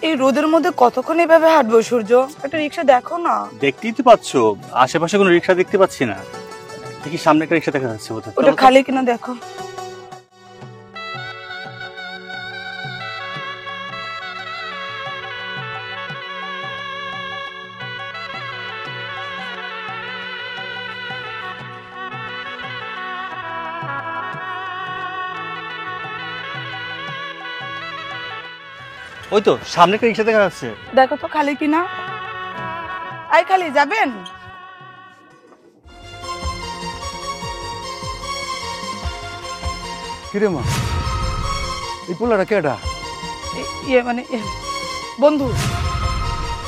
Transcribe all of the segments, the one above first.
এই রোদের মধ্যে কতক্ষণ এভাবে হাঁটবো সূর্য? একটা রিক্সা দেখো না। দেখতেই তো পাচ্ছ, আশেপাশে কোনো রিক্সা দেখতে পাচ্ছি না। দেখি সামনে একটা রিক্সা দেখা যাচ্ছে, ওটা খালি কিনা দেখো। ওই তো সামনে একটা রিক্সা দেখা যাচ্ছে, দেখো তো খালি কিনা। আই খালি যাবেন? কিরে মা, এই পোলাটা কেডা? মানে বন্ধু।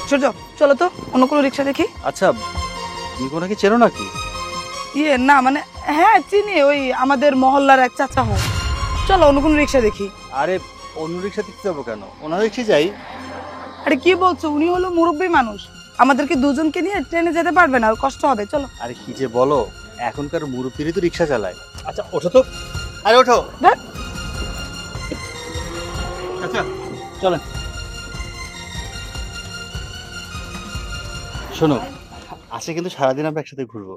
সূর্য চলো তো অন্য কোনো রিক্সা দেখি। আচ্ছা তুমি কোনাকে চেনো নাকি? না মানে হ্যাঁ চিনি, ওই আমাদের মহল্লার এক চাচা হয়। চলো অন্য কোনো রিক্সা দেখি। আরে অন্য রিক্সা দেখতে যাবো কেন, ওনার রিক্সা যাই। আরে কি বলছো, উনি হলো মুরব্বী মানুষ, আমাদেরকে দুজনকে নিয়ে ট্রেনে যেতে পারবে না, কষ্ট হবে। চলো। আরে কি যে বলো, এখনকার মুরব্বীরই তো রিক্সা চালায়। আচ্ছা ওঠো তো, আরে ওঠো। আচ্ছা চলেন। শোনো, আজকে কিন্তু সারাদিন আমরা একসাথে ঘুরবো।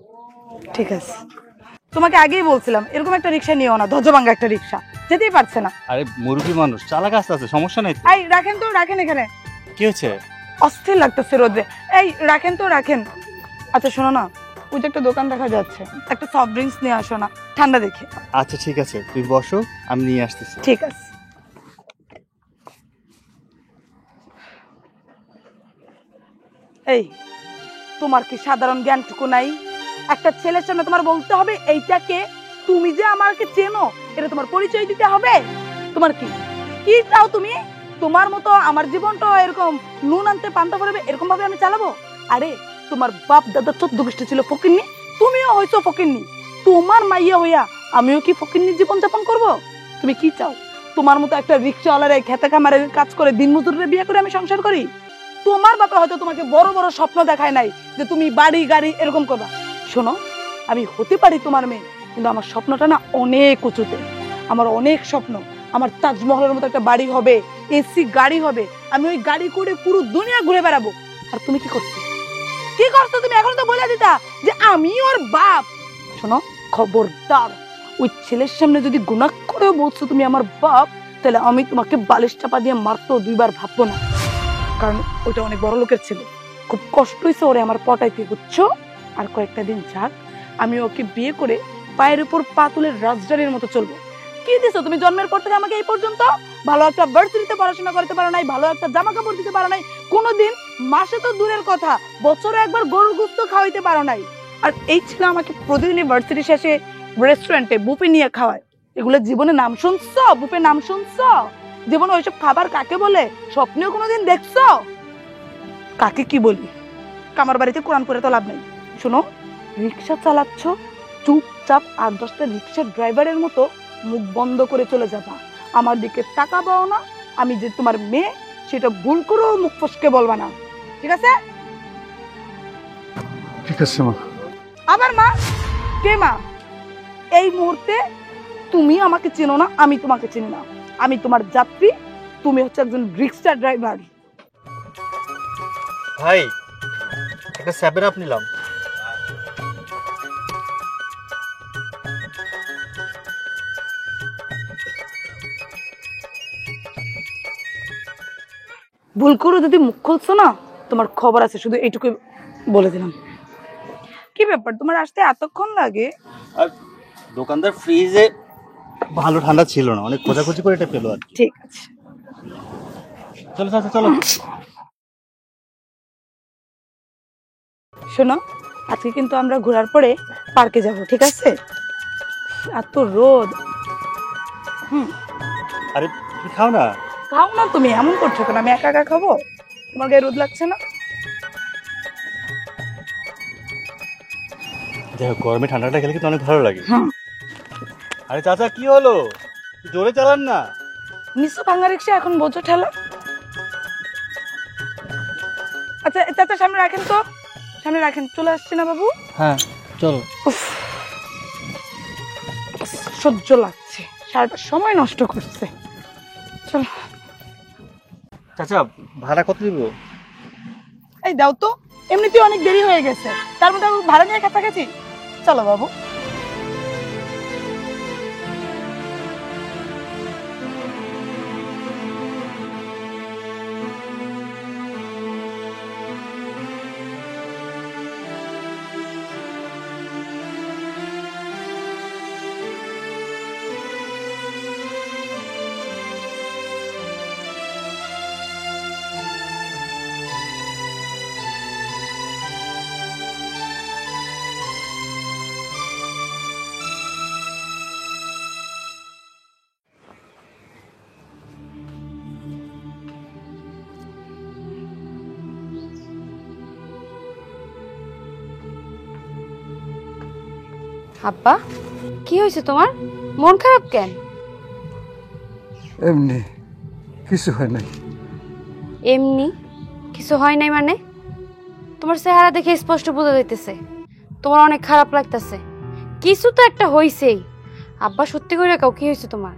ঠিক আছে, তোমাকে আগেই বলছিলাম এরকম একটা রিক্সা নিও না, ধ্বজভাঙ্গা একটা রিক্সা, যেতেই পারছে না। আরে মুরব্বী মানুষ, চালাক আস্তে আছে, সমস্যা নাই। এই রাখেন তো, রাখেন এখানে। কি হয়েছে? অস্থির লাগতেছে রোদে। এই রাখেন তো, রাখেন। আচ্ছা শোনো না, ওই যে একটা দোকান দেখা যাচ্ছে, একটা সফট ড্রিঙ্কস নিয়ে আসো না, ঠান্ডা দেখে। আচ্ছা ঠিক আছে, তুই বসো, আমি নিয়ে আসতেছি। ঠিক আছে। এই তোমার কি সাধারণ জ্ঞানটুকু নাই? একটা ছেলের সামনে তোমার বলতে হবে এইটাকে, তুমি যে আমাকে চেনো এটা তোমার পরিচয় দিতে হবে। তোমার কি কি চাও তুমি? তোমার মতো আমার জীবনটা এরকম নুন আনতে পান্তা পড়বে এরকম ভাবে আমি চালাবো? আরে তোমার বাপ দাদা 14 গোষ্ঠী ছিল ফকিন্নি, তুমিও হয়তো ফকিন্নি। তোমার মাইয়া হইয়া আমিও কি ফকিন্নি জীবন যাপন করব? তুমি কি চাও? তোমার মতো একটা রিক্সাওয়ালার খেতে খামারের কাজ করে দিনমজুরের বিয়ে করে আমি সংসার করি? তোমার বাবা হয়তো তোমাকে বড় বড় স্বপ্ন দেখায় নাই যে তুমি বাড়ি গাড়ি এরকম করবা। শোনো, আমি হতে পারি তোমার মেয়ে, কিন্তু আমার স্বপ্নটা না অনেক উঁচুতে। আমার অনেক স্বপ্ন, আমার তাজমহলের মতো একটা বাড়ি হবে, এসি গাড়ি হবে, আমি ওই গাড়ি করে পুরো দুনিয়া ঘুরে বেড়াবো। আর তুমি কি করছো? কি করছো তুমি? এখন তো বলে দিতা যে আমি ওর বাপ। শোনো, খবরদার ওই ছেলের সামনে যদি গুনাহ করে বলছো তুমি আমার বাপ, তাহলে আমি তোমাকে বালিশ চাপা দিয়ে মারতো দুইবার ভাববো না, কারণ ওটা অনেক বড় লোকের ছেলে। খুব কষ্ট হয়েছে ওরে আমার পটাইতে, বুঝছো? আর কয়েকটা দিন যাক, আমি ওকে বিয়ে করে পায়ের উপর পা তুলে রাজধানীর মতো চলবো। কি দিছো তুমি জন্মের পর থেকে আমাকে এই পর্যন্ত? ভালো একটা ভার্সিটিতে পড়াশোনা করতে পারো নাই, ভালো একটা জামা কাপড় দিতে পারো নাই, কোনোদিন মাসে তো দূরের কথা বছরে একবার গরুর গোশত খাওয়াইতে পারো নাই। আর এই ছিল আমাকে প্রতিদিন ভার্সিটি শেষে রেস্টুরেন্টে বুফে নিয়ে খাওয়ায়। এগুলো জীবনে নাম শুনছো? বুফে নাম শুনছো? জীবনে ওইসব খাবার কাকে বলে স্বপ্নেও কোনোদিন দেখছো? কাকে কি বলি? কামার বাড়িতে কোরআন পড়ে তো লাভ নেই। শোনো, রিক্সা চালাচ্ছ, চুপচাপ 8-10টা রিক্সার ড্রাইভারের মতো মুখ বন্ধ করে চলে যাবা। আমার দিকে তাকাবাও না। আমি যে তোমার মেয়ে সেটা ভুল করেও মুখ ফসকে বলবা না, ঠিক আছে? ঠিক আছে মা। আবার মা? কে মা? এই মুহূর্তে তুমি আমাকে চেনো না, আমি তোমাকে চিনি না। আমি তোমার যাত্রী, তুমি হচ্ছে একজন রিক্সা ড্রাইভার। ভাই একটা 7 আপ নিলাম। ভুল করে যদি মুখ খুলছো না, তোমার খবর আছে, শুধু এইটুকু বলে দিলাম। কি ব্যাপার, তোমার আসতে এতক্ষণ লাগে? আর দোকানদার ফ্রিজে ভালো ঠান্ডা ছিল না, অনেক খোঁজাখুঁজি করে এটা পেলো আর কি। ঠিক আছে, চলো চলো চলো। শোনো, আজকে কিন্তু আমরা ঘোরার পরে পার্কে যাব, ঠিক আছে? এত রোদ। আরে তুমি খাও না। খাও না, তুমি এমন করছো কেন? আমি একা একা খাবো? তোমার গায়ে রোদ লাগছে না? দেখো গরমে ঠান্ডাটা খেলে কিন্তু অনেক ভালো লাগে। আরে চাচা কি হলো, জোরে চালান না। নিচু ভাঙা রিক্সা, এখন বোঝো ঠেলা। আচ্ছা চাচা সামনে রাখেন তো, সামনে রাখেন। চলে আসছে না বাবু? হ্যাঁ চলো। সহ্য লাগছে, সারাটা সময় নষ্ট করছে। চলো। চাচা ভাড়া কত দিব? এই দাও তো, এমনিতেই অনেক দেরি হয়ে গেছে, তার মধ্যে আমি ভাড়া নিয়ে কাছাকাছি। চলো বাবু। আব্বা, কি হয়েছে তোমার? মন খারাপ কেন? এমনি কিছু হয় নাই। এমনি কিছু হয় নাই মানে? তোমার চেহারা দেখে স্পষ্ট বোঝা যাইতেছে তোমার অনেক খারাপ লাগতেছে। কিছু তো একটা হইছেই। আব্বা সত্যি করে কাও, কি হয়েছে তোমার?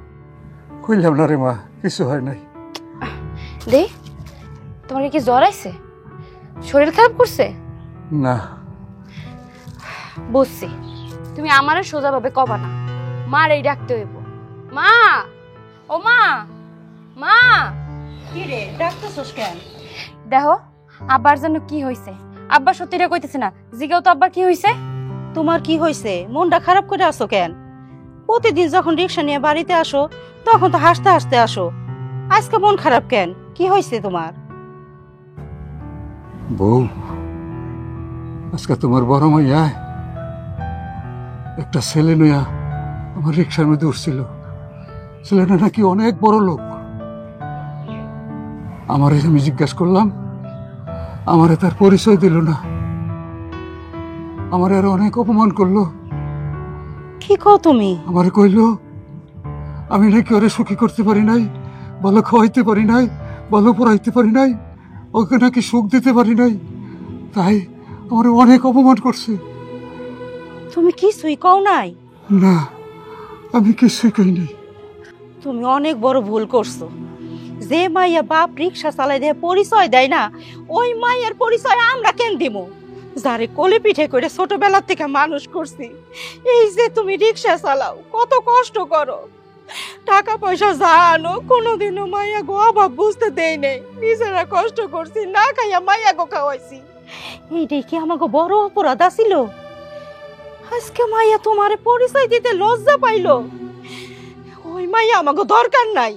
কইলাম না রে মা, কিছু হয় নাই। দে, তোমার কি জ্বর আইছে? শরীর খারাপ করছে? না। বুঝছি, তুমি আমারে সোজাভাবে কবা না, মার এই ডাকতে হইব। মা, ও মা, মা। কি রে ডাকতেছস কেন? দেখো আব্বার জন্য কি হইছে। আব্বা সত্যিটা কইতেছে না, জিগাও তো আব্বার কি হইছে। তোমার কি হয়েছে? মনটা খারাপ করে আসো কেন? প্রতিদিন যখন রিক্সা নিয়ে বাড়িতে আসো তখন তো হাসতে হাসতে আসো, আজকে মন খারাপ কেন? কি হয়েছে তোমার? বউ, আজকে তোমার বড় মাইয়া একটা ছেলে নয়া আমার রিক্সার মধ্যে উঠছিল। ছেলেটা নাকি অনেক বড় লোক। আমারে আমি জিজ্ঞাসা করলাম, আমারে তার পরিচয় দিল না, আমারে আরো অনেক অপমান করলো। কি কও তুমি? আমারে কইল আমি নাকি ওরে সুখী করতে পারি নাই, ভালো খাওয়াইতে পারি নাই, ভালো পড়াইতে পারি নাই, ওকে নাকি সুখ দিতে পারি নাই, তাই আমারে অনেক অপমান করছে। তুমি কিছুই কও নাই? না, আমি কিছুই কই নাই। তুমি অনেক বড় ভুল করছো। যে মাইয়া বাপ রিক্সা চালাই দেয় পরিচয় দেয় না, ওই মাইয়ার পরিচয় আমরা কেন দিব? যারে কোলে পিঠে করে ছোটবেলা থেকে মানুষ করছি, এই যে তুমি রিক্সা চালাও, কত কষ্ট করো, টাকা পয়সা যা আনো, কোনোদিনও মাইয়া গো অভাব বুঝতে দেই নেই। নিজেরা কষ্ট করছি, না খাইয়া মাইয়া গো খাওয়াইছি। এইটাই কি আমাকে বড় অপরাধ আছিল? আজকে মাইয়া তোমারে পরিচয় দিতে লজ্জা পাইলো। ওই মাইয়া আমাকে দরকার নাই।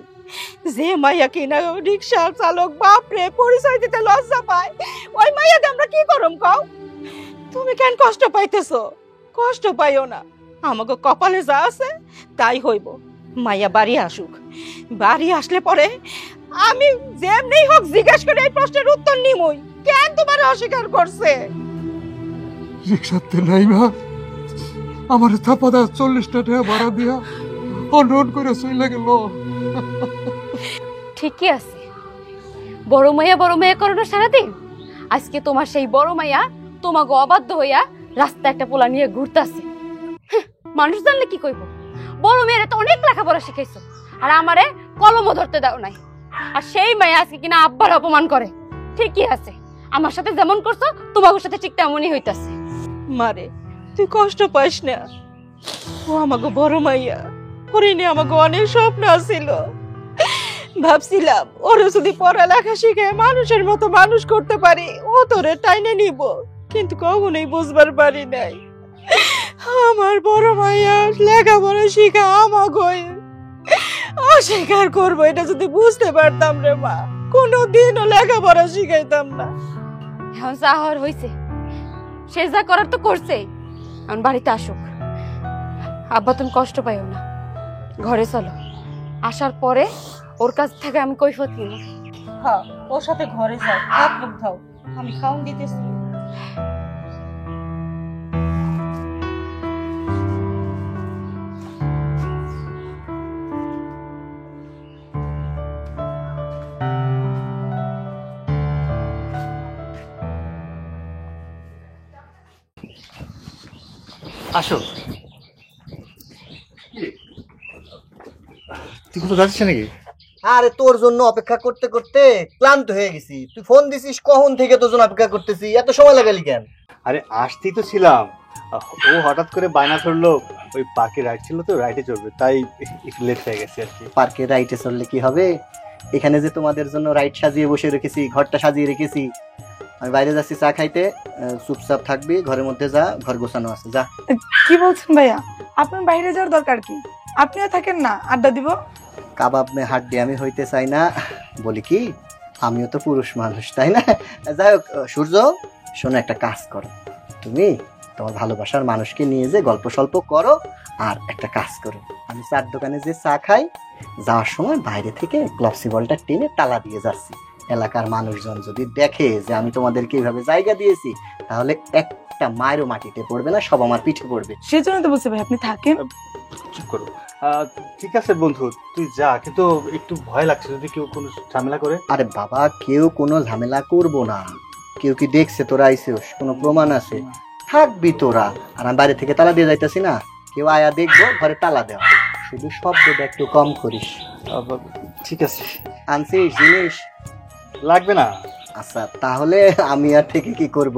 যে মাইয়া কিনা রিক্সা চালক বাপরে পরিচয় দিতে লজ্জা পায়, ওই মাইয়াকে আমরা কি করম কও? তুমি কেন কষ্ট পাইতেছো? কষ্ট পাইও না, আমাকে কপালে যা আছে তাই হইব। মাইয়া বাড়ি আসুক, বাড়ি আসলে পরে আমি যেমনি হোক জিজ্ঞাসা করে এই প্রশ্নের উত্তর নিমই। কেন তোমার অস্বীকার করছে? রিক্সাতে নাই মা, আমার থাপাদা 40টা টাকা ভাড়া দিয়া অনুরোধ করে চলে গেল। ঠিকই আছে, বড় মাইয়া করোনা সারাদিন। আজকে তোমার সেই বড় মাইয়া তোমাকে অবাধ্য হইয়া রাস্তা একটা পোলা নিয়ে ঘুরতাছে। মানুষ জানলে কি কইব? বড় মেয়েরা তো অনেক লেখাপড়া শিখাইছো, আর আমারে কলমও ধরতে দাও নাই। আর সেই মাইয়া আজকে কিনা আব্বার অপমান করে। ঠিকই আছে, আমার সাথে যেমন করছো তোমার সাথে ঠিক তেমনই হইতাছে। মারে, তুই কষ্ট পাইস না, ও আমাকে বড় মাইয়া, ওরে নিয়ে আমাকে অনেক স্বপ্ন ছিল। ভাবছিলাম ওরে যদি পড়ালেখা শিখে মানুষের মতো মানুষ করতে পারি, ও তোরে টাইনে নিব, কিন্তু কখনোই বুঝবার পারি নাই আমার বড় মাইয়া লেখাপড়া শিখা আমাকে অস্বীকার করবো। এটা যদি বুঝতে পারতাম রে মা, কোনোদিনও লেখাপড়া শিখাইতাম না। এখন যা হওয়ার হয়েছে, সে যা করার তো করছেই। এখন বাড়িতে আসুক। আব্বা তুমি কষ্ট পাইও না, ঘরে চলো। আসার পরে ওর কাছ থেকে আমি কৈফিয়ত নিব। হ্যাঁ, ওর সাথে ঘরে যাও, হাত মুখ ধাও, আমি খাওন দিতেছি। আসো। তুই কোথাও যাচ্ছিস নাকি? আরে তোর জন্য অপেক্ষা করতে করতে ক্লান্ত হয়ে গেছি। তুই ফোন দিছিস কখন থেকে তোর জন্য অপেক্ষা করতেছি, এত সময় লাগালি কেন? আরে আসতেই তো ছিলাম, ও হঠাৎ করে বায়না ধরলো ওই পার্কে রাইড ছিল তো, রাইডে চড়বে, তাই একটু লেট হয়ে গেছে আর কি। পার্কে রাইডে চললে কি হবে? এখানে যে তোমাদের জন্য রাইড সাজিয়ে বসে রেখেছি, ঘরটা সাজিয়ে রেখেছি। আমি বাইরে যাচ্ছি চা খাইতে, চুপচাপ থাকবি, ঘরের মধ্যে যা, ঘর গোছানো আছে, যা। কি বলছেন ভাইয়া? আপনার বাইরে যাওয়ার দরকার কি? আপনিও থাকেন না, আড্ডা দিব। কাবাব মে হাড্ডি আমি হইতে চাই না, বলি কি আমিও তো পুরুষ মানুষ, তাই না? যাই হোক সূর্য, শোনো, একটা কাজ করো, তুমি তোমার ভালোবাসার মানুষকে নিয়ে যে গল্প সল্প করো, আর একটা কাজ করো, আমি চার দোকানে যে চা খাই, যাওয়ার সময় বাইরে থেকে ক্লপসি বলটা টেনে তালা দিয়ে যাচ্ছি। এলাকার মানুষজন যদি দেখে যে আমি তোমাদেরকে এইভাবে জায়গা দিয়েছি, তাহলে একটা মায়েরও মাটিতে পড়বে না, সব আমার পিঠে পড়বে। সেজন্য তো বলছি ভাই আপনি থাকেন। চুপ করো। ঠিক আছে বন্ধু, তুই যা, কিন্তু একটু ভয় লাগছে যদি কেউ কোনো ঝামেলা করে। আরে বাবা, কেউ কোনো ঝামেলা করবো না। কেউ কি দেখছে তোরা আইসিস? কোনো প্রমাণ আছে? থাকবি তোরা, আর আমি বাইরে থেকে তালা দিয়ে যাইতেছি না, কেউ আয়া দেখবো, ঘরে তালা দেওয়া। শুধু শব্দটা একটু কম করিস। ঠিক আছে। আনছিস জিনিস? লাগবে না। আচ্ছা, তাহলে আমি আর থেকে কি করব?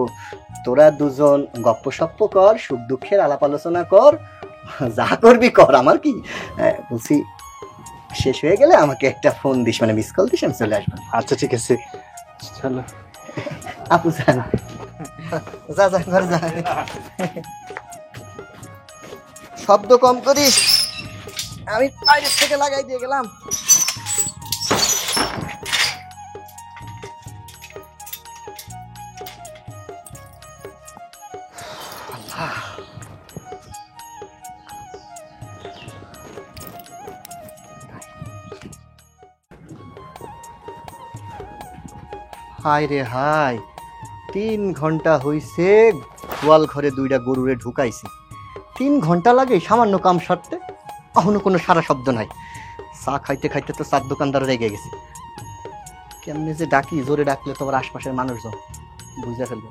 তোরা দুজন গপ্প সপ্প কর, সুখ দুঃখের আলাপ আলোচনা কর, যা করবি কর, আমার কি। বলছি, শেষ হয়ে গেলে আমাকে একটা ফোন দিস, মানে মিস কল দিস, আমি চলে আসবো। আচ্ছা ঠিক আছে, চলো। আপু যান, যা যা ঘরে যা, শব্দ কম করিস, আমি বাইরের থেকে লাগাই দিয়ে গেলাম। হায় রে হায়, 3 ঘন্টা হইছে গোয়াল ঘরে 2টা গরুরে ঢুকাইছি। 3 ঘন্টা লাগে সামান্য কাম সারতে, এখনো কোনো সারা শব্দ নাই। চা খাইতে খাইতে তো চার দোকানদার রেগে গেছে। কেমনে যে ডাকি, জোরে ডাকলে তোমার আশপাশের মানুষজন বুঝে ফেলবে।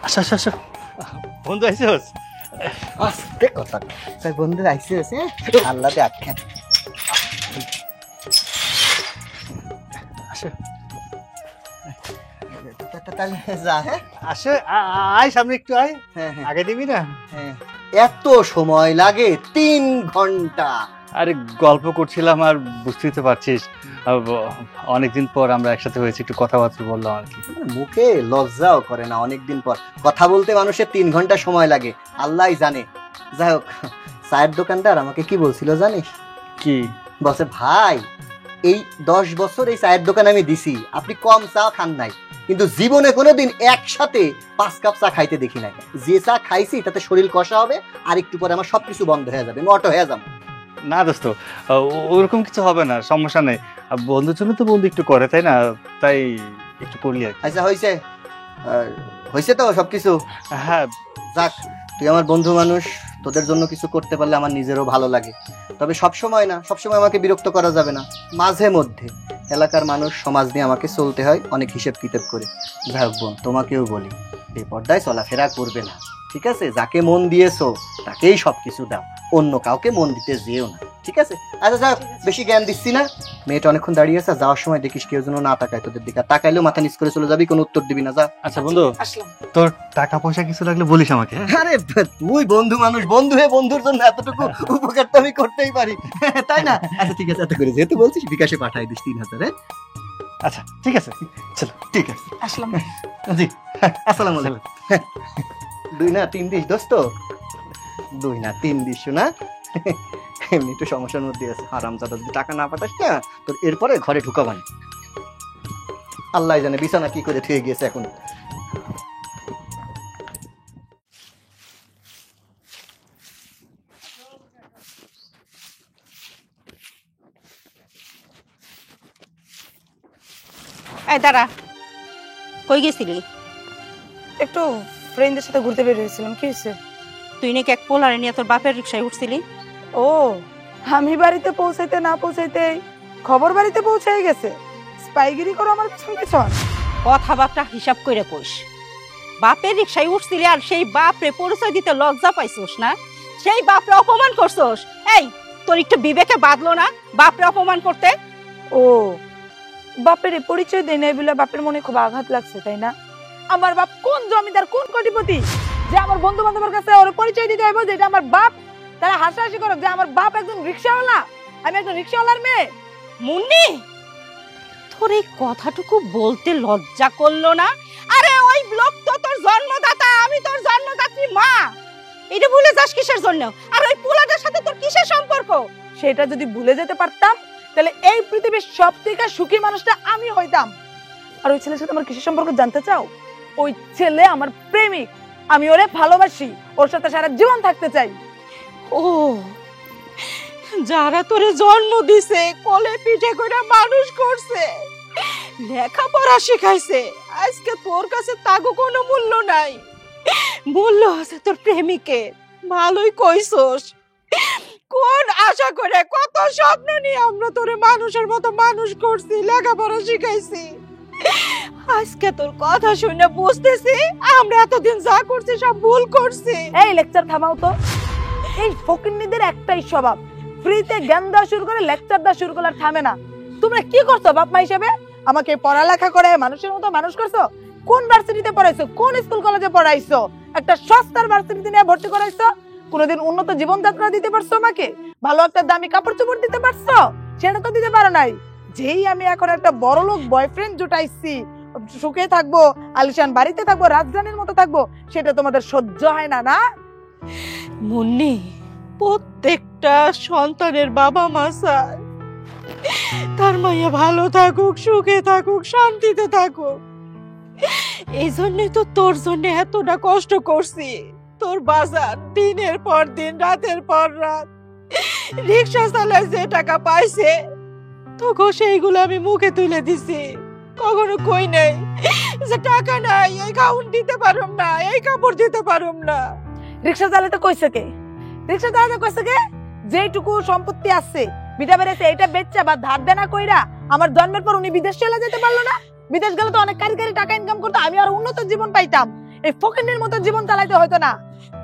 আচ্ছা আচ্ছা আচ্ছা, বন্ধু আইসোস? আস্তে কথা, তাই বন্ধু আইসে আছে, আল্লাহতে আটকে। আসো তাহলে যা, হ্যাঁ আসো, আয় সামনে একটু আয়। হ্যাঁ হ্যাঁ আগে দিবি না? হ্যাঁ। এত সময় লাগে? 3 ঘন্টা? আরে গল্প করছিলাম, আর বুঝতেই তো পারছিস অনেকদিন পর আমরা একসাথে হয়েছি, একটু কথাবার্তা বললাম আর কি। মুখে লজ্জাও করে না, অনেকদিন পর কথা বলতে মানুষের 3 ঘন্টা সময় লাগে, আল্লাহই জানে। যাই হোক, চায়ের দোকানদার আমাকে কি বলছিল জানিস? কি বলছে, ভাই এই 10 বছর এই চায়ের দোকান আমি দিছি, আপনি কম চা খান নাই, কিন্তু জীবনে কোনোদিন একসাথে 5 কাপ চা খাইতে দেখি নাই। যে চা খাইছি তাতে শরীর কষা হবে, আর একটু পরে আমার সবকিছু বন্ধ হয়ে যাবে, আমি অটো হয়ে যাবো। না দোস্ত, ওরকম কিছু হবে না, সমস্যা নেই। বন্ধুর জন্য তো বন্ধু একটু করে, তাই না? তাই একটু করলি আর কি। আচ্ছা হয়েছে, হয়েছে তো সবকিছু। হ্যাঁ যাক, তুই আমার বন্ধু মানুষ, তোদের জন্য কিছু করতে পারলে আমার নিজেরও ভালো লাগে। তবে সব সময় না, সব সময় আমাকে বিরক্ত করা যাবে না। মাঝে মধ্যে এলাকার মানুষ, সমাজ নিয়ে আমাকে চলতে হয়, অনেক হিসেব কিতাব করে। যাই হোক বোন, তোমাকেও বলি, বেপর্দায় চলাফেরা করবে না, ঠিক আছে? যাকে মন দিয়েছো তাকেই সবকিছু দাও, অন্য কাউকে মন দিতে যেও না, ঠিক আছে? আচ্ছা যাক, বেশি জ্ঞান দিচ্ছি না। মেয়েটা অনেকক্ষণ দাঁড়িয়ে আছে, যাওয়ার সময় দেখিস কেউ যেন না তাকায় তোদের দিকে, তাকাইলেও মাথা নিচ করে চলে যাবি, কোনো উত্তর দিবি না, যা। আচ্ছা বন্ধু, আসলাম। তোর টাকা পয়সা কিছু লাগলে বলিস আমাকে, হ্যাঁ? আরে তুই বন্ধু মানুষ, বন্ধু হয়ে বন্ধুর জন্য এতটুকু উপকার তো আমি করতেই পারি, তাই না? আচ্ছা ঠিক আছে, এত করে যেহেতু বলছিস, বিকাশে পাঠাই দিস 3000। আচ্ছা ঠিক আছে, চলো। ঠিক আছে, আসলাম। জি, আসসালামু আলাইকুম। 2 না 3 দিস দোস্ত, 2 না 3 দিস না, এমনি একটু সমস্যার মধ্যে আছে। হারামজাদা, যদি টাকা না পাঠাস না, তোর এরপরে ঘরে ঢুকাবানি। আল্লাহ জানে বিছানা কি করে থুয়ে গিয়েছে এখন। এই দাঁড়া, কই গেছিলি? একটু ফ্রেন্ডদের সাথে ঘুরতে বের হয়েছিলাম। কি হয়েছে? তুই নাকি এক পোলারে নিয়ে তোর বাপের রিক্সায় উঠছিলি? ও, আমি বাড়িতে পৌঁছাইতে না পৌঁছাইতে খবর বাড়িতে পৌঁছাই গেছে। স্পাইগিরি করো আমার পিছন পিছন। কথাবার্তা হিসাব কইরা কইস। বাপের রিক্সায় উঠছিলি আর সেই বাপরে পরিচয় দিতে লজ্জা পাইছোস না? সেই বাপরে অপমান করছোস। এই তোর একটু বিবেকে বাঁধলো না বাপরে অপমান করতে? ও বাপের পরিচয় দেয় নাই বলে বাপের মনে খুব আঘাত লাগছে, তাই না? আমার বাপ কোন জমিদার, কোন কোটিপতি যে আমার বন্ধু বান্ধবের কাছে ওর পরিচয় দিতে হইব যে এটা আমার বাপ? তারা হাসাহাসি করো যে আমার বাপ একজন রিক্সাওয়ালা, আমি একজন রিক্সাওয়ালার মেয়ে। মুন্নি, তোর এই কথাটুকু বলতে লজ্জা করলো না? আরে ওই লোক তো তোর জন্মদাতা, আমি তোর জন্মদাত্রী মা। এটা ভুলে যাস কিসের জন্য? আর ওই পোলাটার সাথে তোর কিসের সম্পর্ক? সেটা যদি ভুলে যেতে পারতাম তাহলে এই পৃথিবীর সবথেকে সুখী মানুষটা আমি হইতাম। আর ওই ছেলের সাথে আমার কিসের সম্পর্ক জানতে চাও? ওই ছেলে আমার প্রেমিক, আমি ওরে ভালোবাসি, ওর সাথে সারা জীবন থাকতে চাই। ও, যারা তোরে জন্ম দিছে, কোলে পিঠে করে মানুষ করছে, লেখাপড়া শিখাইছে, আজকে তোর কাছে তাগো কোনো মূল্য নাই, মূল্য আছে তোর প্রেমিকে। ভালোই কইছস। কোন আশা করে, কত স্বপ্ন নিয়ে আমরা তোরে মানুষের মতো মানুষ করছি, লেখাপড়া শিখাইছি। আজকে তোর কথা শুনে বুঝতেছি আমরা এতদিন যা করছি সব ভুল করছি। এই লেকচার থামাও তো। এই ফকিন্নিদের একটাই স্বভাব, ফ্রিতে জ্ঞান দেওয়া শুরু করে লেকচার দেওয়া শুরু করলে আর থামে না। তোমরা কি করছো বাপ মা হিসেবে? আমাকে পড়ালেখা করে মানুষের মতো মানুষ করছো। কোন ভার্সিটিতে পড়াইছো, কোন স্কুল কলেজে পড়াইছো? একটা সস্তার ভার্সিটিতে নিয়ে ভর্তি করাইছো। কোনোদিন উন্নত জীবনযাত্রা দিতে পারছো আমাকে? ভালো একটা দামি কাপড় চোপড় দিতে পারছো? সেটা তো দিতে পারো নাই। যেই আমি এখন একটা বড়লোক বয়ফ্রেন্ড জুটাইছি, সুখে থাকবো, আলিশান বাড়িতে থাকবো, রাজধানীর মতো থাকবো, সেটা তোমাদের সহ্য হয় না, না? মুন্নি, প্রত্যেকটা সন্তানের বাবা মা চায় তার মাইয়া ভালো থাকুক, সুখে থাকুক, শান্তিতে থাকুক। এই জন্যই তো তোর জন্য এতটা কষ্ট করছি। তোর বাজার দিনের পর দিন, রাতের পর রাত রিক্সা চালায় যে টাকা পাইছে তোকে সেইগুলো আমি মুখে তুলে দিছি। কখনো কই নাই যে টাকা নাই, এই খাউন দিতে পারুম না, এই কাপড় দিতে পারুম না। রিক্সা চালাতে কইছে কে? রিক্সা চালাতে কইছে কে? যেটুকু সম্পত্তি আছে বিটা বেড়েছে, এটা বেচা বা ধার দেনা কইরা আমার জন্মের পর উনি বিদেশ চলে যেতে পারলো না? বিদেশ গেলে তো অনেক কারি টাকা ইনকাম করতো, আমি আর উন্নত জীবন পাইতাম। এই ফকিন্নির মতো জীবন চালাইতে হয়তো না।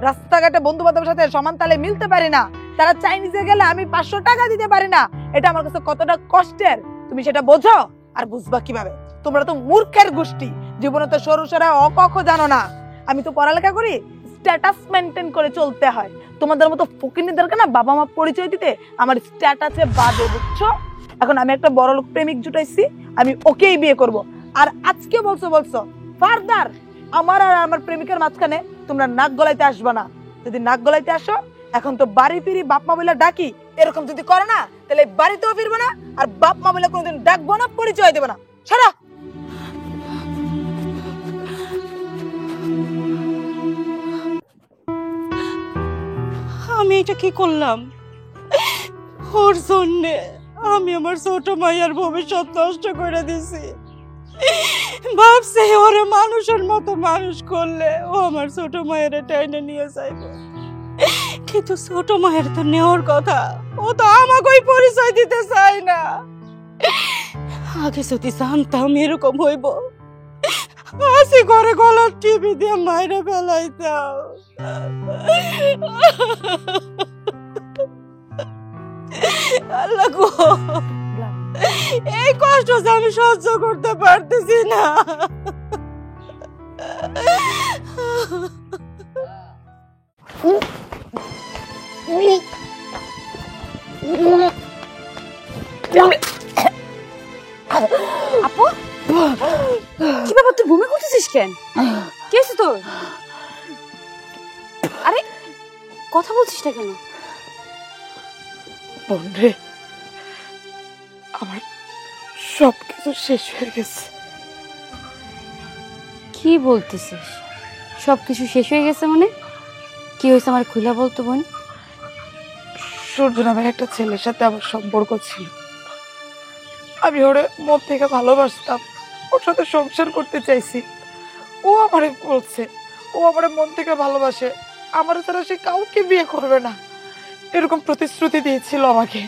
রাস্তাঘাটে বন্ধু বান্ধবের সাথে সমান তালে মিলতে পারি না। তারা চাইনিজে গেলে আমি 500 টাকা দিতে পারি না। এটা আমার কাছে কতটা কষ্টের তুমি সেটা বোঝো? আর বুঝবা কিভাবে? তোমরা তো মূর্খের গোষ্ঠী, জীবনে তো সরু সরা অকখ জানো না। আমি তো পড়ালেখা করি, স্ট্যাটাস মেনটেন করে চলতে হয়। তোমাদের মতো ফকিন্নিদেরকে না বাবা মা পরিচয় দিতে আমার স্ট্যাটাসে বাদে, বুঝছো? এখন আমি একটা বড় লোক প্রেমিক জুটাইছি, আমি ওকেই বিয়ে করব। আর আজকে বলছো ফারদার আমার আর আমার প্রেমিকের মাঝখানে তোমরা নাক গলাইতে আসবে না। যদি নাক গলাইতে আসো, এখন তো বাড়ি ফিরি বাপ মা বলে ডাকি, এরকম যদি করো না তাহলে বাড়িতেও ফিরবো না, আর বাপ মা বলে কোনোদিন ডাকবো না, পরিচয় দেবো না। সারা আমি এটা কি করলাম? ওর জন্যে আমি আমার ছোট মাইয়ার ভবিষ্যৎ নষ্ট করে দিছি। ভাবছি ওরে মানুষের মতো মানুষ করলে ও আমার ছোট মায়ের টাইনে নিয়ে যাইবে, কিন্তু ছোট মায়ের তো নেওয়ার কথা, ও তো আমাকেই পরিচয় দিতে চায় না। আগে যদি জানতাম এরকম হইব, আসি ঘরে গলার টিভি দিয়ে মাইরে ফেলাইতাম। আল্লাহ গো, এই কষ্ট যে আমি সহ্য করতে পারতেছি না। আপু, কি ব্যাপার, তুই বমি করতেছিস কেন? কি হয়েছে তোর? আরে কথা বলছিস না কেন? বন্ধে, আমার সবকিছু শেষ হয়ে গেছে। কি বলতেছিস? সবকিছু শেষ হয়ে গেছে মানে? কি হয়েছে আমার খুলে বলতো বোন। সূর্য নামের একটা ছেলের সাথে আমার সম্পর্ক ছিল, আমি ওরে মন থেকে ভালোবাসতাম, ওর সাথে সংসার করতে চাইছি। ও আমারে বলছে ও আমারে মন থেকে ভালোবাসে, আমার ছাড়া সে কাউকে বিয়ে করবে না, এরকম প্রতিশ্রুতি দিয়েছিল আমাকে।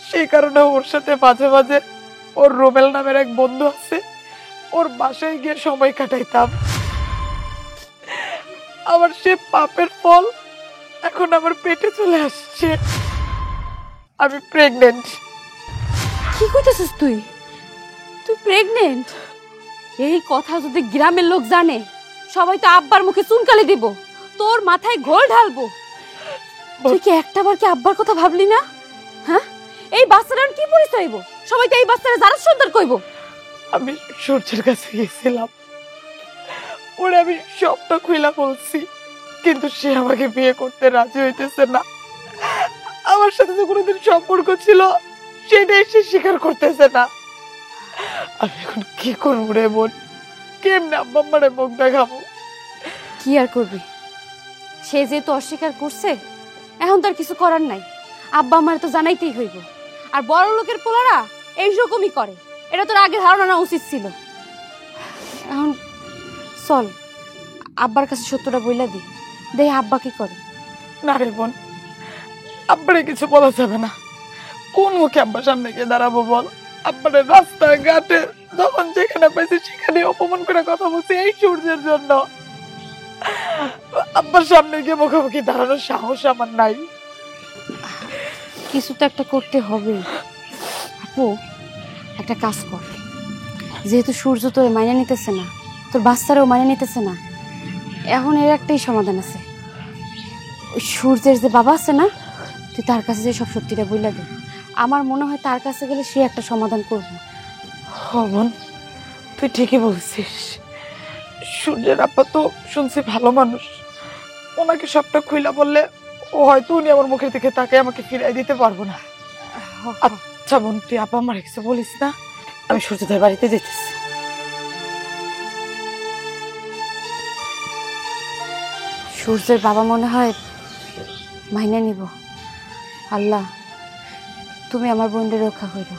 সেই কারণে ওর সাথে মাঝে মাঝে ওর রোমেল নামের এক বন্ধু আছে, ওর বাসায় গিয়ে সময় কাটাইতাম। আমার সে পাপের ফল এখন আমার পেটে চলে আসছে। আমি প্রেগনেন্ট। কি কইতেছিস তুই? তুই প্রেগনেন্ট? এই কথা যদি গ্রামের লোক জানে, সবাই তো আব্বার মুখে চুনকালি দিব, তোর মাথায় ঘোল ঢালবো। তুই কি একটাবার কি আব্বার কথা ভাবলি না? হ্যাঁ, এই বাচ্চাটার কি পরিচয় হইব? সবাই তো এই বাচ্চারা যারা সুন্দর কইব। আমি সূর্যের কাছে গেছিলাম, ওরে আমি সবটা খুইলা বলছি, কিন্তু সে আমাকে বিয়ে করতে রাজি হইতেছে না। আমার সাথে তো কোনোদিন সম্পর্ক ছিল সেটাই সে স্বীকার করতেছে না। আমি এখন কি করবো রে বোন? কেমনে আব্বা আম্মারে মুখ দেখাবো? কি আর করবি, সে যেহেতু অস্বীকার করছে, এখন তার কিছু করার নাই। আব্বা আমার তো জানাইতেই হইব। আর বড় লোকের পোলারা এইরকমই করে, এটা তোর আগে ধারণা না উচিত ছিল। এখন চল আব্বার কাছে সত্যটা বইলা দি, দেখ আব্বা কি করে। না রে বোন, আব্বারে কিছু বলা যাবে না। কোন মুখে আব্বার সামনে গিয়ে দাঁড়াবো বল? আব্বারে রাস্তায় ঘাটে যখন যেখানে পাইছি সেখানে অপমান করে কথা বলছি এই সূর্যের জন্য। আব্বার সামনে গিয়ে মুখোমুখি দাঁড়ানোর সাহস আমার নাই। কিছু তো একটা করতে হবে। আপু, একটা কাজ কর, যেহেতু সূর্য তোর মাইনে নিতেছে না, তোর বাচ্চারাও মাইনে নিতেছে না, এখন এর একটাই সমাধান আছে। ওই সূর্যের যে বাবা আছে না, তুই তার কাছে যে সব সত্যিটা বইলা দে। আমার মনে হয় তার কাছে গেলে সে একটা সমাধান করবে। বোন, তুই ঠিকই বলছিস। সূর্যের আব্বা তো শুনছি ভালো মানুষ, ওনাকে সবটা খুইলা বললে ও হয়তো উনি আমার মুখের দিকে তাকে আমাকে ফিরাই দিতে পারবো না। আচ্ছা বোন, তুই আব্বা আমার কিছু বলিস না, আমি সূর্যদের বাড়িতে যেতেছি। সূর্যের বাবা মনে হয় মাইনে নিব। আল্লাহ, তুমি আমার বোনদের রক্ষা করো।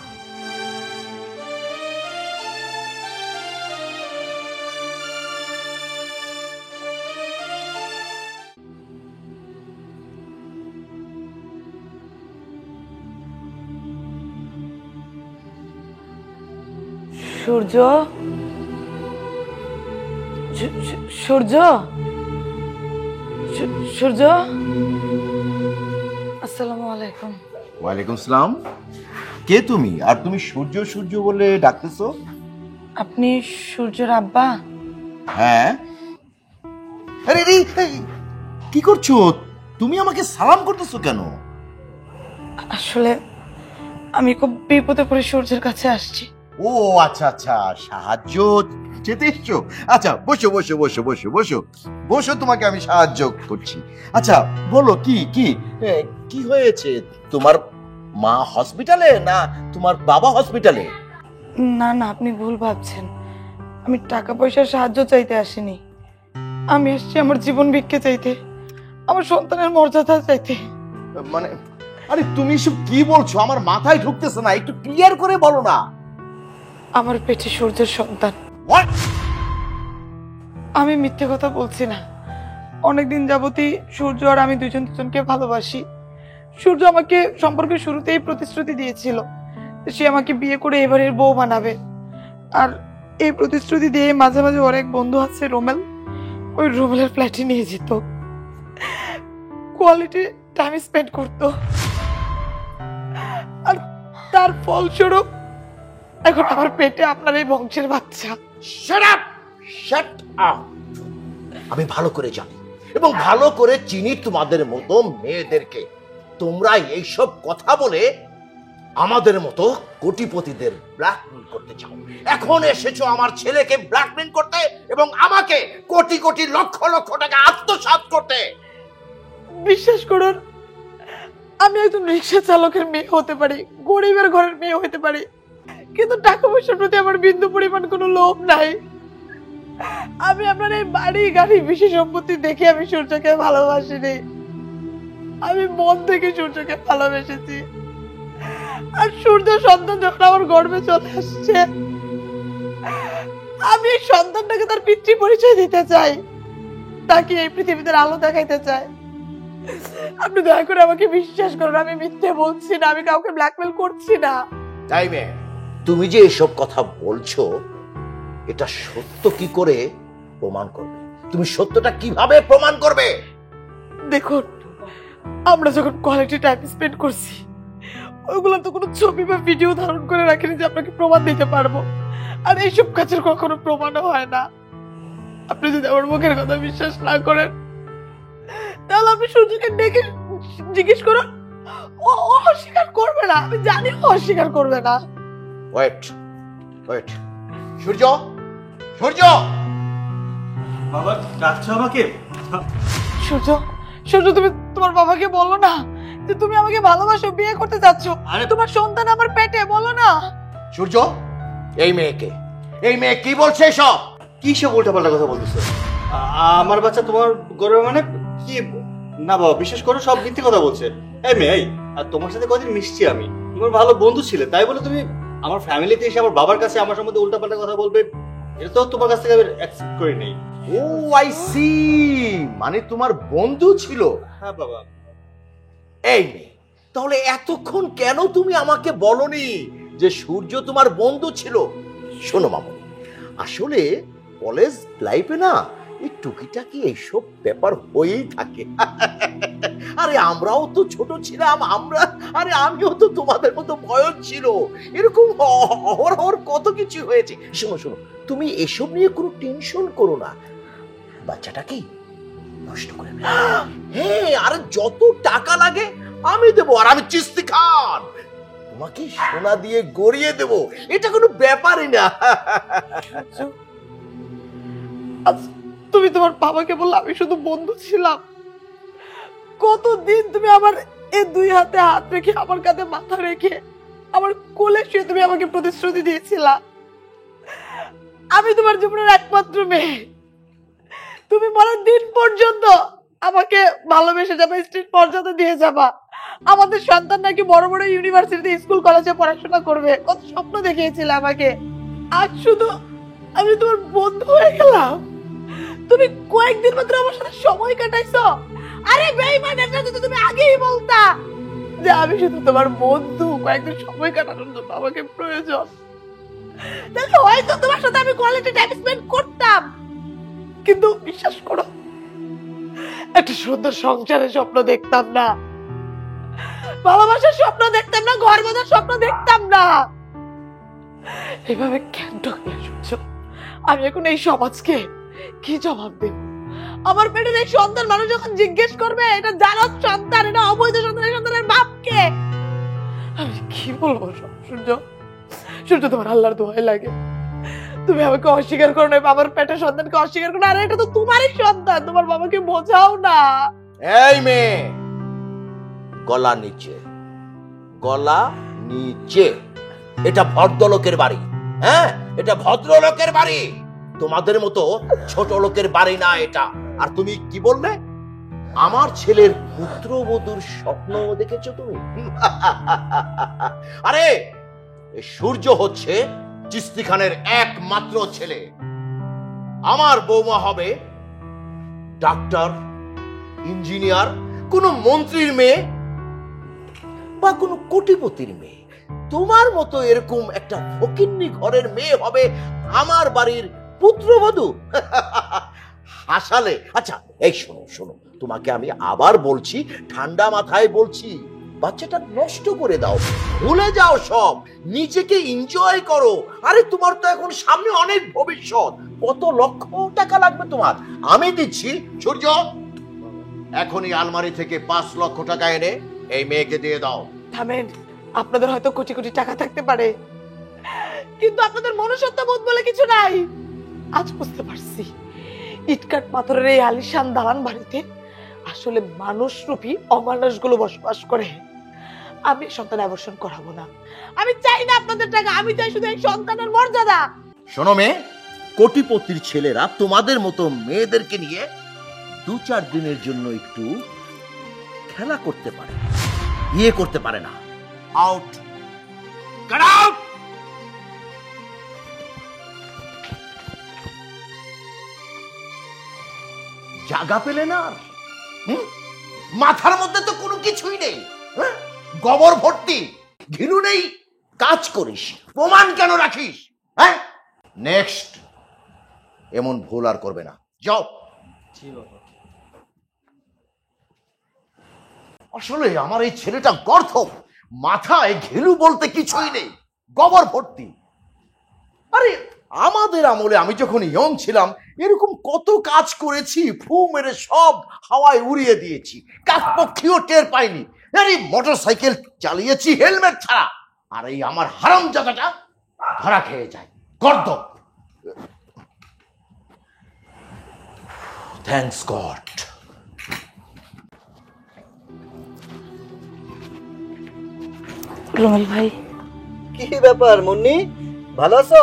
সূর্য, সূর্য, সূর্য, আসসালামু আলাইকুম। ওয়ালাইকুম সালাম। কে তুমি? আর তুমি সূর্য সূর্য বলে ডাকতেছো? আপনি সূর্যের আব্বা? হ্যাঁ। আরে রে, কি করছো তুমি? আমাকে সালাম করতেছো কেন? আসলে আমি খুব বিপদে পড়ে সূর্যের কাছে আসছি। ও আচ্ছা আচ্ছা, সাহায্য যেতে এসছো। আচ্ছা বসো বসো বসো বসো বসো বসো, তোমাকে আমি সাহায্য করছি। আচ্ছা বলো, কি কি কি হয়েছে? তোমার মা হসপিটালে না তোমার বাবা হসপিটালে? না না, আপনি ভুল ভাবছেন। আমি টাকা পয়সার সাহায্য চাইতে আসিনি, আমি এসেছি আমার জীবন ভিক্ষে চাইতে, আমার সন্তানের মর্যাদা চাইতে। মানে আরে তুমি সব কি বলছো? আমার মাথায় ঢুকতেছে না, একটু ক্লিয়ার করে বলো না। আমার পেটে সূর্যের সন্তান। What? আমি মিথ্যে কথা বলছি না, অনেকদিন যাবতই সূর্য আর আমি দুজন দুজনকে ভালোবাসি। সূর্য আমাকে সম্পর্কের শুরুতেই প্রতিশ্রুতি দিয়েছিল সে আমাকে বিয়ে করে এবারের বউ বানাবে। আর এই প্রতিশ্রুতি দিয়ে মাঝে মাঝে ওর এক বন্ধু আছে রোমেল, ওই রোমেলের ফ্ল্যাটে নিয়ে যেত, কোয়ালিটি টাইম স্পেন্ড করতো। আর তার ফলস্বরূপ এখন আমার পেটে আপনার এই বংশের বাচ্চা। Shut up! Shut up! আমি ভালো করে জানি এবং ভালো করে চিনি তোমাদের মতো মেয়েদেরকে। তোমরা এইসব কথা বলে আমাদের মতো কোটিপতিদের ব্ল্যাকমেল করতে চাও। এখন এসেছো আমার ছেলেকে ব্ল্যাকমেল করতে এবং আমাকে কোটি কোটি লক্ষ লক্ষ টাকা আত্মসাৎ করতে। বিশ্বাস করুন, আমি একজন রিক্সা চালকের মেয়ে হতে পারি, গরিবের ঘরের মেয়ে হতে পারি, কিন্তু টাকা পয়সার প্রতি আমার বিন্দু পরিমাণ কোনো লোভ নাই। আমি আপনার এই বাড়ি গাড়ি বেশি সম্পত্তি দেখে আমি সূর্যকে ভালোবাসিনি, আমি মন থেকে সূর্যকে ভালোবেসেছি। আর সূর্য সন্তান যখন আমার গর্ভে চলে আসছে, আমি এই সন্তানটাকে তার পিতৃ পরিচয় দিতে চাই, তাকে এই পৃথিবীতে আলো দেখাইতে চাই। আপনি দয়া করে আমাকে বিশ্বাস করুন, আমি মিথ্যে বলছি না, আমি কাউকে ব্ল্যাকমেল করছি না। তাই মেয়ে, তুমি যে এসব কথা বলছো এটা সত্য কি করে প্রমাণ করবে? তুমি সত্যটা কিভাবে প্রমাণ করবে? দেখুন, আমরা যখন কোয়ালিটি টাইম স্পেন্ড করছি ওইগুলো তো কোনো ছবি বা ভিডিও ধারণ করে রাখিনি যে আপনাকে প্রমাণ দিতে পারবো। আর এইসব কাজের কখনো প্রমাণও হয় না। আপনি যদি আমার মুখের কথা বিশ্বাস না করেন তাহলে আপনি সূর্যকে ডেকে জিজ্ঞেস করুন, ও অস্বীকার করবে না। আমি জানি ও অস্বীকার করবে না। ওয়েট ওয়েট, সূর্য, সূর্য! বাবা ডাকছো আমাকে? সূর্য, সূর্য, তুমি তোমার বাবাকে বলো না যে তুমি আমাকে ভালোবাসো, বিয়ে করতে যাচ্ছ। আরে তোমার সন্তান আমার পেটে, বলো না। সূর্য, এই মেয়ে কি বলছে সব? কি সব উল্টাপাল্টা কথা বলতেছো? আমার বাচ্চা তোমার গর্বে মানে কি? না বাবা, বিশ্বাস করো, সব মিথ্যে কথা বলছে। এই মেয়ে, আর তোমার সাথে কদিন মিশছি আমি, তোমার ভালো বন্ধু ছিলে, তাই বলে তুমি আমার ফ্যামিলিতে এসে আমার বাবার কাছে আমার সম্বন্ধে উল্টাপাল্টা কথা বলবে? এটা তো তোমার কাছ থেকে আমি অ্যাকসেপ্ট করি নাই। ও আই সি, মানে তোমার বন্ধু ছিল? হ্যাঁ বাবা। এই মেয়ে, তাহলে এতক্ষণ কেন তুমি আমাকে বলনি যে সূর্য তোমার বন্ধু ছিল? শোনো মামনি, আসলে কলেজ লাইফে না এই টুকিটাকি এইসব ব্যাপার হয়েই থাকে। আরে আমরাও তো ছোট ছিলাম, আমিও তো তোমাদের মতো বয়স ছিল, এরকম অহরহর কত কিছু হয়েছে। শোনো শোনো, তুমি এসব নিয়ে কোনো টেনশন করো না, বাচ্চাটাকে নষ্ট করে ফেলো। হ্যাঁ, আর যত টাকা লাগে আমি দেবো, আর আমি চিস্তি খান তোমাকে সোনা দিয়ে গড়িয়ে দেব, এটা কোনো ব্যাপারই না। তুমি তোমার বাবাকে বললে আমি শুধু বন্ধু ছিলাম। কতদিন তুমি আমার এই দুই হাতে হাত রেখে, আমার কাঁধে মাথা রেখে, আমার কোলে শুয়ে তুমি আমাকে প্রতিশ্রুতি দিয়েছিলা আমি তোমার জীবনের একমাত্র মেয়ে। তুমি মরার দিন পর্যন্ত আমাকে ভালোবেসে যাবে, স্ট্রিট পর্যন্ত দিয়ে যাবা। আমাদের সন্তান নাকি বড় বড় ইউনিভার্সিটি, স্কুল, কলেজে পড়াশোনা করবে, কত স্বপ্ন দেখিয়েছিলে আমাকে। আজ শুধু আমি তোমার বন্ধু হয়ে গেলাম। তুমি কয়েকদিন মাত্র আমার সাথে সময় কাটাইছো। আরে বেঈমান, এটা যদি তুমি আগেই বলতা যে আমি শুধু তোমার বন্ধু, কয়েকদিন সময় কাটানোর জন্য আমাকে প্রয়োজন, তাহলে হয়তো তোমার সাথে আমি কোয়ালিটি টাইম স্পেন্ড করতাম। কিন্তু বিশ্বাস করো, একটা সুন্দর সংসারের স্বপ্ন দেখতাম না, ভালোবাসার স্বপ্ন দেখতাম না, ঘর বাঁধার স্বপ্ন দেখতাম না। এভাবে কেন ঢুকলে সূর্য? আমি এখন এই সমাজকে কি জবাব দেব? আমার পেটের এই সন্তান মানুষ যখন জিজ্ঞেস করবে এটা জারজ সন্তান, এটা অবৈধ সন্তান, এই সন্তানের বাপকে, আমি কি বলবো? সূর্য, সূর্য, তোমার আল্লাহর দোহাই লাগে, তুমি আমাকে অস্বীকার করো না, আমার পেটের সন্তানকে অস্বীকার করো না। আরে এটা তো তোমারই সন্তান, তোমার বাবাকে বোঝাও না। এই মেয়ে, গলা নিচে, গলা নিচে। এটা ভদ্রলোকের বাড়ি, হ্যাঁ, এটা ভদ্রলোকের বাড়ি, তোমাদের মতো ছোট লোকের বাড়ি না এটা। আর তুমি কি বললে? আমার ছেলের পুত্রবধূর স্বপ্ন দেখেছো তুমি? আরে সূর্য হচ্ছে চিস্তি খানের একমাত্র ছেলে। আমার বৌমা হবে ডাক্তার, ইঞ্জিনিয়ার, কোনো মন্ত্রীর মেয়ে বা কোনো কোটিপতির মেয়ে। তোমার মতো এরকম একটা ফকিন্নি ঘরের মেয়ে হবে আমার বাড়ির পুত্রবধূ? হাসালে? আচ্ছা, এই শোনো শোনো, তোমাকে আমি আবার বলছি, ঠান্ডা মাথায় বলছি, বাচ্চাটা নষ্ট করে দাও, ভুলে যাও সব, নিজেকে এনজয় করো। আরে তোমার তো এখন সামনে অনেক ভবিষ্যৎ, কত লক্ষ টাকা লাগবে তোমার, আমি দিচ্ছি। সূর্য, এখনই আলমারি থেকে 5 লক্ষ টাকা এনে এই মেয়েকে দিয়ে দাও। থামেন, আপনাদের হয়তো কোটি কোটি টাকা থাকতে পারে, কিন্তু আপনাদের মনুষ্যত্ব বোধ বলে কিছু নাই। আজ বুঝতে পারছি, ইটকাট পাথরের এই আলিশান দালান বাড়িতে আসলে মানুষরূপী অমানুষগুলো বসবাস করে। আমি সন্তান অ্যাবর্শন করাবো না, আমি চাই না আপনাদের টাকা, আমি চাই শুধু এই সন্তানের মর্যাদা। শোনো মেয়ে, কোটিপতির ছেলেরা তোমাদের মতো মেয়েদেরকে নিয়ে 2-4 দিনের জন্য একটু খেলা করতে পারে, বিয়ে করতে পারে না। Out, get out. জায়গা পেলে না? মাথার মধ্যে তো কোনো কিছুই নেই, গোবর ভর্তি, ঘিনু নেই, কাজ করিস, প্রমাণ কেন রাখিস? হ্যাঁ, নেক্সট এমন ভুল আর করবে না। যাও, আসলে আমার এই ছেলেটা গর্ধব, মাথায় ঘেলু বলতে কিছুই নেই, গোবর ভর্তি। আরে আমাদের আমলে আমি যখন ইয়ং ছিলাম এরকম কত কাজ করেছি, ফু মেরে সব হাওয়ায় উড়িয়ে দিয়েছি, কাকপক্ষীও টের পাইনি। আরে মোটর সাইকেল চালিয়েছি হেলমেট ছাড়া, আর এই আমার হারামজাদাটা ধরা খেয়ে যায়, গর্দব। Thanks god. রুমেল ভাই, কি ব্যাপার মুন্নি, ভালো আছো?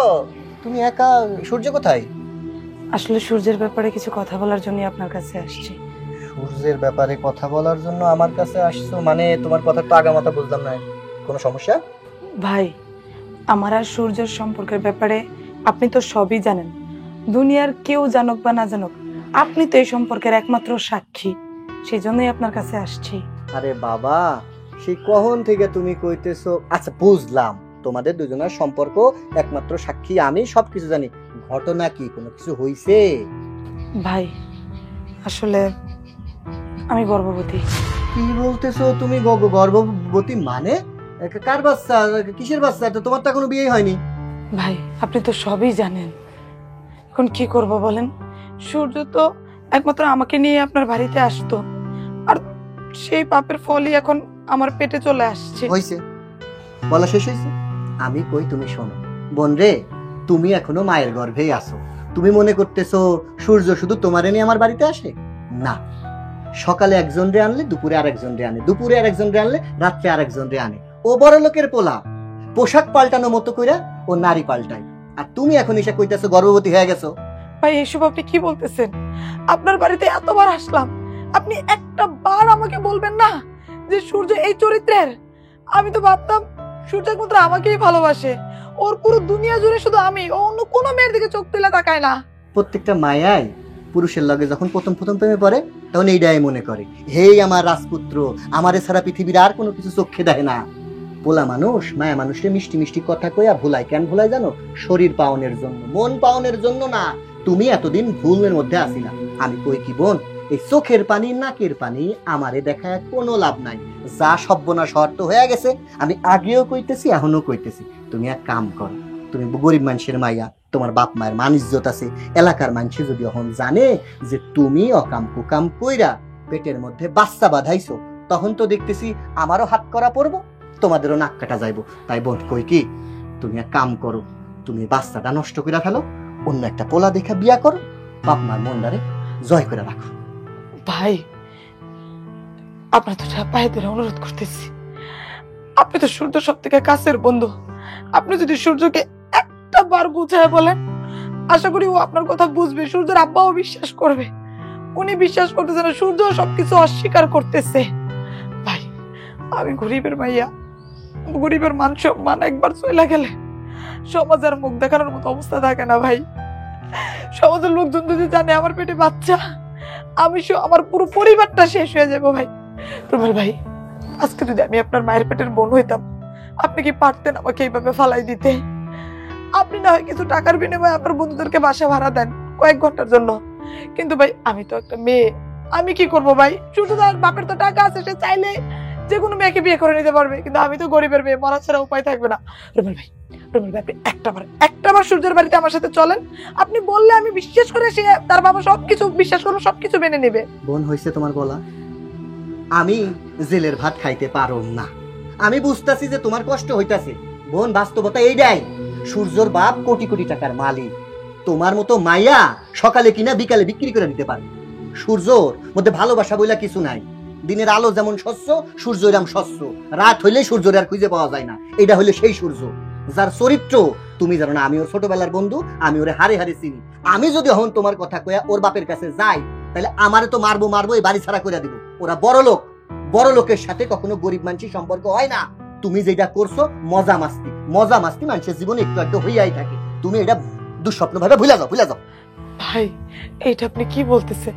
তুমি একা, সূর্য কোথায়? আসলে সূর্যের ব্যাপারে কিছু কথা বলার জন্য আপনার কাছে আসছি। সূর্যের ব্যাপারে কথা বলার জন্য আমার কাছে আসছো? মানে তোমার কথা তো আগামাথা বুঝলাম না, কোনো সমস্যা? ভাই, আমার আর সূর্যের সম্পর্কের ব্যাপারে আপনি তো সবই জানেন। দুনিয়ার কেউ জানুক বা না জানুক, আপনি তো এই সম্পর্কের একমাত্র সাক্ষী, সেই জন্যই আপনার কাছে আসছি। আরে বাবা, সেই কখন থেকে তুমি কইতেছো? আচ্ছা বুঝলাম, তোমাদের দুজনের সম্পর্ক একমাত্র সাক্ষী আমি, সবকিছু জানি। ঘটনা কি, কোনো কিছু হইছে? ভাই, আসলে আমি গর্ভবতী। কি বলতেছো তুমি? গর্ভবতী মানে? কার বাচ্চা, কিসের বাচ্চা? তো তোমার তো এখনো বিয়ে হয়নি। ভাই, আপনি তো সবই জানেন, এখন কি করব বলেন? সূর্য তো একমাত্র আমাকে নিয়ে আপনার বাড়িতে আসতো, আর সেই পাপের ফলই এখন আমার পেটে চলে আসছে। হইছে, বলা শেষ হয়েছে। আমি কই, তুমি শোনো বোন রে, তুমি এখনো মায়ের গর্ভেই আছো। তুমি মনে করতেছো সূর্য শুধু তোমারে নিয়ে আমার বাড়িতে আসে? না, সকালে একজন রে আনলে দুপুরে আরেকজন রে আনে, দুপুরে আরেকজন রে আনলে রাত্রে আরেকজন রে আনে। ও বড় লোকের পোলা, পোশাক পাল্টানো মতো কইরা ও নারী পাল্টায়। আর তুমি এখন এসে কইতেছো গর্ভবতী হয়ে গেছো। ভাই, এসব আপনি কি বলতেছেন? আপনার বাড়িতে এতবার আসলাম, আপনি একটা বার আমাকে বলবেন না যে সূর্য এই চরিত্রের? আমি তো ভাবতাম সূর্য একমাত্র আমাকেই ভালোবাসে, ওর পুরো দুনিয়া জুড়ে শুধু আমি, ও অন্য কোনো মেয়ের দিকে চোখ তুলে তাকায় না। প্রত্যেকটা মায়াই পুরুষের লগে যখন প্রথম প্রেমে পড়ে তখন এইটাই মনে করে, হেই আমার রাজপুত্র, আমারে ছাড়া পৃথিবীর আর কোনো কিছু চোখে দেখে না। পোলা মানুষ মায়া মানুষের মিষ্টি মিষ্টি কথা কইয়া ভুলায়। কেন ভুলায় জানো? শরীর পাওনের জন্য, মন পাওনের জন্য না। তুমি এতদিন ভুলের মধ্যে আসিলা। আমি কই কি বোন, এই চোখের পানি নাকের পানি আমারে দেখায় কোনো লাভ নাই। যা সর্বনাশ শর্ত হয়ে গেছে, আমি আগেও কইতেছি এখনো কইতেছি, তুমি এক কাম করো, তুমি গরিব মানুষের মাইয়া, তোমার বাপ মায়ের মান ইজ্জত আছে। এলাকার মানুষ যদি এখন জানে যে তুমি অকাম কুকাম কইরা পেটের মধ্যে বাচ্চা বাঁধাইছো, তখন তো দেখতেছি আমারও হাত করা পড়বো, তোমাদেরও নাক কাটা যাইবো। তাই বোন কই কি, তুমি এক কাম করো, তুমি বাচ্চাটা নষ্ট করে ফেলো, অন্য একটা পোলা দেখা বিয়া করো, বাপ মার মনটারে জয় করে রাখো। ভাই, আপনার তো পায়ে ধরে অনুরোধ করতেছি, আপনি তো সূর্য সব থেকে কাছের বন্ধু, আপনি যদি সূর্যকে একটা বার বুঝায় বলেন, আশা করি ও আপনার কথা বুঝবে। সূর্যের আব্বাও বিশ্বাস করবে। উনি বিশ্বাস করতেছে না, সূর্য সবকিছু অস্বীকার করতেছে। ভাই, আমি গরিবের মাইয়া, গরিবের মান সম্মান একবার চলে গেলে সমাজের মুখ দেখানোর মতো অবস্থা থাকে না ভাই। সমাজের লোকজন যদি জানে আমার পেটে বাচ্চা, আমি আমার পুরো পরিবারটা শেষ হয়ে যাবো ভাই। রুমেল ভাই, আজকে যদি আমি আপনার মায়ের পেটের বোন হইতাম, আপনি কি পারতেন আমাকে এইভাবে ফালাই দিতে? আপনি না হয় কিছু টাকার বিনিময়ে আপনার বন্ধুদেরকে বাসা ভাড়া দেন কয়েক ঘন্টার জন্য, কিন্তু ভাই আমি তো একটা মেয়ে, আমি কি করব ভাই? শুধু তার বাপের তো টাকা আছে, সে চাইলে যে কোনো মেয়েকে বিয়ে করে নিতে পারবে, কিন্তু আমি তো গরিবের মেয়ে, মরা ছাড়া উপায় থাকবে না। রুমেল ভাই, আপনি একটাবার সূর্যের বাড়িতে আমার সাথে চলেন, আপনি বললে আমি বিশ্বাস করে সে তার বাবা সবকিছু বিশ্বাস করবো, সবকিছু মেনে নেবে। বোন, হয়েছে তোমার বলা, আমি জেলের ভাত খাইতে পারো না। আমি বুঝতেছি যে তোমার কষ্ট হইতাছে বোন, বাস্তবতা এইটাই। সূর্যর বাপ কোটি কোটি টাকার মালিক, তোমার মতো মাইয়া সকালে কিনা বিকালে বিক্রি করে দিতে পারে। সূর্যর মধ্যে ভালোবাসা বইলা কিছু নাই। দিনের আলো যেমন স্বচ্ছ, সূর্য এরম স্বচ্ছ। রাত হইলে সূর্যের আর খুঁজে পাওয়া যায় না। এটা হইলে সেই সূর্য যার চরিত্র তুমি জানো না। আমি ওর ছোটবেলার বন্ধু, আমি ওরে হারে হারে চিনি। আমি যদি এখন তোমার কথা কয়া ওর বাপের কাছে যাই, তাহলে আমারে তো মারবো এই বাড়ি ছাড়া করে দিব। ওরা বড় লোক, বড় লোকের সাথে কখনো গরিব মানুষের সম্পর্ক হয় না। তুমি যেটা করছো মজা মাস্তি মানুষের জীবনে একটু একটু হইয়াই থাকে। তুমি এটা দুঃস্বপ্ন ভাবে ভুলে যাও। ভাই, এইটা আপনি কি বলতেছেন?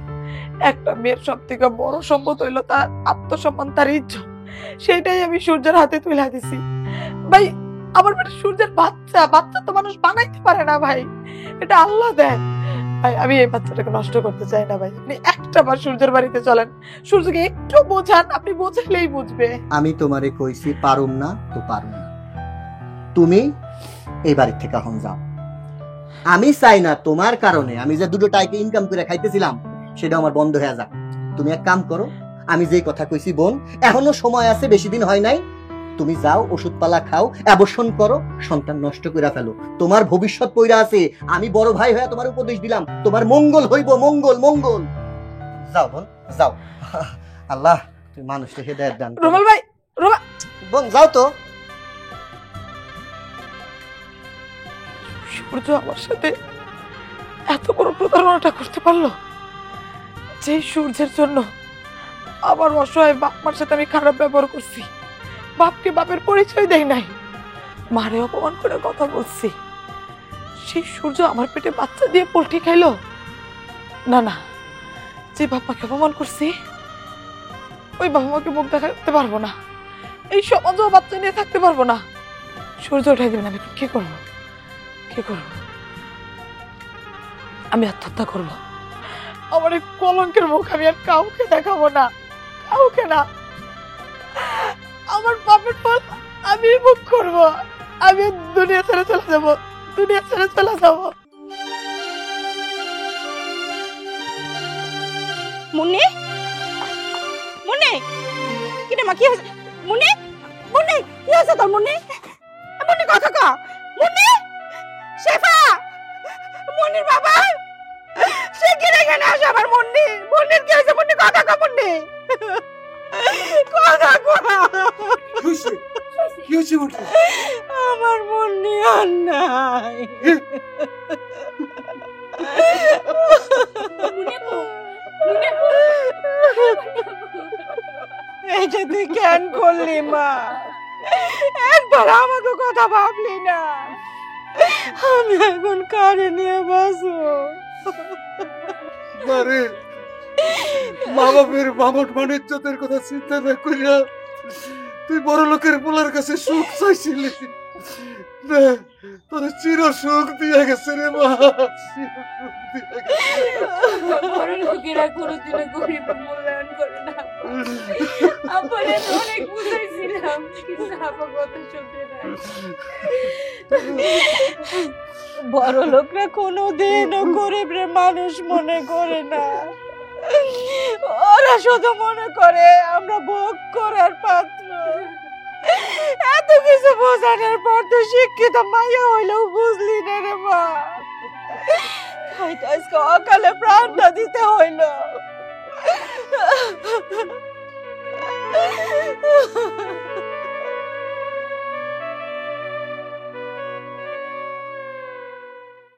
একটা মেয়ের সব থেকে বড় সম্পদ হইলো তার আত্মসম্মান, তার ইজ্জত। সেটাই আমি সূর্যের হাতে তুলে দিছি ভাই। আমার পেটে সূর্যের বাচ্চা তো মানুষ বানাইতে পারে না ভাই, এটা আল্লাহ দেয়। ভাই আমি এই বাচ্চাটাকে নষ্ট করতে চাই না ভাই, আপনি একটা বার সূর্যের বাড়িতে চলেন, সূর্যকে একটু বোঝান, আপনি বোঝালেই বুঝবে। আমি তোমারে কইছি পারুম না তো পারুম না, তুমি এই বাড়ি থেকে এখন যাও। আমি চাই না তোমার কারণে আমি যে দুটো টাইকে ইনকাম করে খাইতেছিলাম সেটা আমার বন্ধ হয়ে যাক। তুমি এক কাম করো, আমি যেই কথা কইছি বোন, এখনো সময় আছে, বেশি দিন হয় নাই, তুমি যাও ওষুধপালা খাও, অ্যাবর্শন করো, সন্তান নষ্ট করে ফেলো, তোমার ভবিষ্যৎ পইরা আছে। আমি বড় ভাই হয়ে তোমার উপদেশ দিলাম, তোমার মঙ্গল হইব, মঙ্গল মঙ্গল। যাও বোন যাও, আল্লাহ তুমি মানুষকে হেদায়েত দান করো। রুমাল ভাই, রুমাল বোন যাও তো। সূর্য আমার সাথে এত বড় প্রতারণাটা করতে পারলো, যে সূর্যের জন্য আমার অসহায় বাপ মার সাথে আমি খারাপ ব্যবহার করছি, বাপকে বাপের পরিচয় দেই নাই, মারে অপমান করে কথা বলছি, সেই সূর্য আমার পেটে বাচ্চা দিয়ে পোল্ট্রি খাইলো। না না, যে বাপ্পাকে অপমান করছি ওই বাবা মাকে মুখ দেখাতে পারবো না, এই সমাজও বাচ্চা নিয়ে থাকতে পারবো না। সূর্য উঠাই দিবেন, আমি কি করবো, কি করবো? আমি আত্মহত্যা করবো। আমার এই কলঙ্কের মুখ আমি আর কাউকে দেখাবো না, কাউকে না। আমার বাপের ফল আমি মুখ করবো, আমি দুনিয়া ছেড়ে চলে যাবো, দুনিয়া ছেড়ে চলে যাবো। মুন্নি, মুন্নি, কি রে মা, কি হয়েছে? মুন্নি, মুন্নি, কি হয়েছে তোর? মুন্নি, মুন্নি কথা কও। মুন্নি, শেফা, মুন্নির বাবা, সে কি রে এখানে আসে? আমার মুন্নি, মুন্নির কি হয়েছে? মুন্নি কথা কও, মুন্নি কথা কও। কি হয়েছে বটে? আমার মুন্নি আর নাই। এইটা তুই কেন করলি মা? একবার আমাকে কথা ভাবলি না? আমি এখন কারে নিয়ে বাঁচবো? আরে মা বাপের মামট মানিজ্যতের কথা চিন্তা না করিয়া তুই বড় লোকের পোলার কাছে সুখ চাইছিলি, না তোর চির সুখ দিয়ে গেছে রে মা, চির সুখ দিয়ে গেছে। বড় লোকেরা কোনোদিনও গরিবের মূল্যায়ন করে না। আপনারে অনেক বুঝাইছিলাম, কিন্তু আপা কথা শুনতে না। বড় লোকরা কোনোদিনও গরিবরে মানুষ মনে করে না, ওরা শুধু মনে করে আমরা ভোগ করার পাত্র। এত কিছু বোঝানোর পর তো শিক্ষিত মাইয়া হইলেও বুঝলি না রে মা। আজকে অকালে প্রাণটা দিতে হইল।